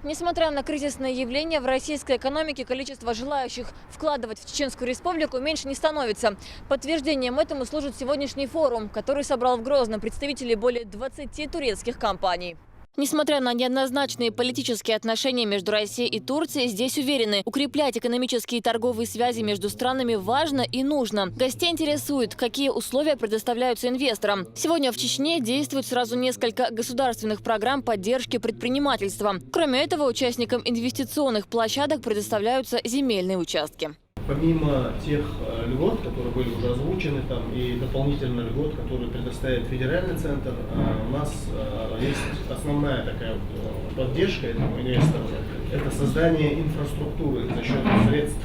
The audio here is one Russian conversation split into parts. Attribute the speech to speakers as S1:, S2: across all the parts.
S1: Несмотря на кризисное явление, в российской экономике количество желающих вкладывать в Чеченскую Республику меньше не становится. Подтверждением этому служит сегодняшний форум, который собрал в Грозном представителей более 20 турецких компаний. Несмотря на неоднозначные политические отношения между Россией и Турцией, здесь уверены, укреплять экономические и торговые связи между странами важно и нужно. Гостей интересует, какие условия предоставляются инвесторам. Сегодня в Чечне действует сразу несколько государственных программ поддержки предпринимательства. Кроме этого, участникам инвестиционных площадок предоставляются земельные участки.
S2: Помимо тех льгот, которые были уже озвучены, там, и дополнительно льгот, которые предоставит федеральный центр, у нас есть основная такая поддержка этому инвестору. Это создание инфраструктуры за счет средств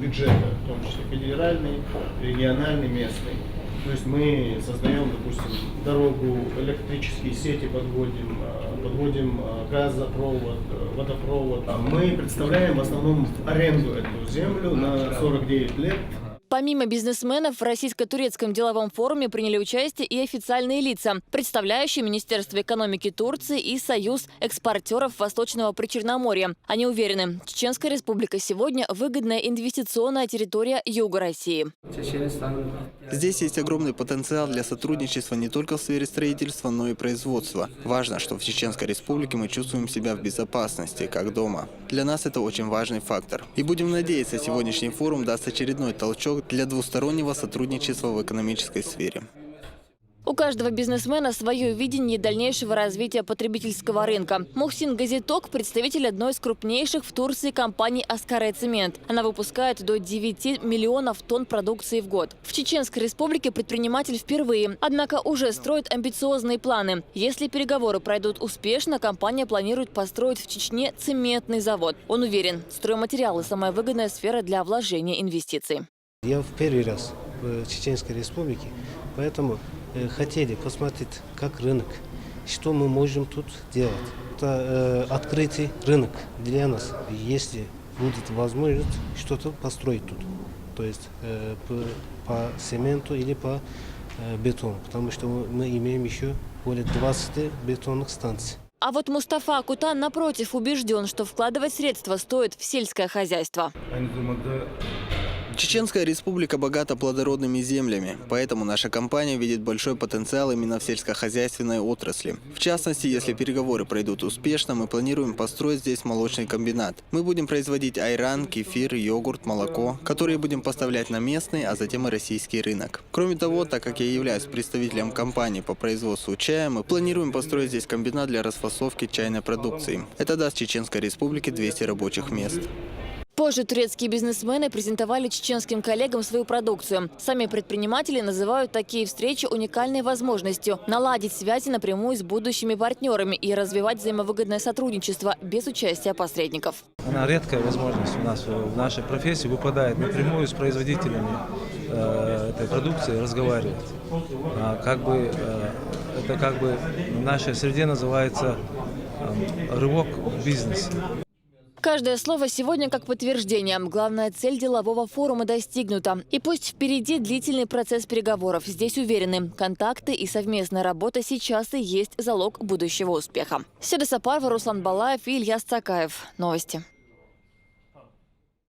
S2: бюджета, в том числе федеральный, региональный, местный. То есть мы создаем, допустим, дорогу, электрические сети подводим газопровод, водопровод. Мы представляем в основном аренду эту землю на 49 лет.
S1: Помимо бизнесменов, в российско-турецком деловом форуме приняли участие и официальные лица, представляющие Министерство экономики Турции и Союз экспортеров Восточного Причерноморья. Они уверены, Чеченская Республика сегодня выгодная инвестиционная территория юга России.
S3: Здесь есть огромный потенциал для сотрудничества не только в сфере строительства, но и производства. Важно, что в Чеченской Республике мы чувствуем себя в безопасности, как дома. Для нас это очень важный фактор. И будем надеяться, сегодняшний форум даст очередной толчок для двустороннего сотрудничества в экономической сфере.
S1: У каждого бизнесмена свое видение дальнейшего развития потребительского рынка. Мухсин Газиток – представитель одной из крупнейших в Турции компаний «Аскаре Цемент». Она выпускает до 9 миллионов тонн продукции в год. В Чеченской Республике предприниматель впервые, однако уже строит амбициозные планы. Если переговоры пройдут успешно, компания планирует построить в Чечне цементный завод. Он уверен, стройматериалы – самая выгодная сфера для вложения инвестиций.
S4: Я в первый раз в Чеченской Республике, поэтому хотели посмотреть, как рынок, что мы можем тут делать. Это открытый рынок для нас, если будет возможность что-то построить тут. То есть по цементу или по бетону, потому что мы имеем еще более 20 бетонных станций.
S1: А вот Мустафа Акутан, напротив, убежден, что вкладывать средства стоит в сельское хозяйство.
S3: Чеченская Республика богата плодородными землями, поэтому наша компания видит большой потенциал именно в сельскохозяйственной отрасли. В частности, если переговоры пройдут успешно, мы планируем построить здесь молочный комбинат. Мы будем производить айран, кефир, йогурт, молоко, которые будем поставлять на местный, а затем и российский рынок. Кроме того, так как я являюсь представителем компании по производству чая, мы планируем построить здесь комбинат для расфасовки чайной продукции. Это даст Чеченской Республике 200 рабочих мест.
S1: Позже турецкие бизнесмены презентовали чеченским коллегам свою продукцию. Сами предприниматели называют такие встречи уникальной возможностью наладить связи напрямую с будущими партнерами и развивать взаимовыгодное сотрудничество без участия посредников.
S5: Она редкая возможность у нас в нашей профессии выпадает напрямую с производителями этой продукции разговаривать. Это как бы в нашей среде называется рывок в бизнесе.
S1: Каждое слово сегодня как подтверждение. Главная цель делового форума достигнута. И пусть впереди длительный процесс переговоров. Здесь уверены, контакты и совместная работа сейчас и есть залог будущего успеха. Седа Сапарова, Руслан Балаев и Ильяс Цакаев. Новости.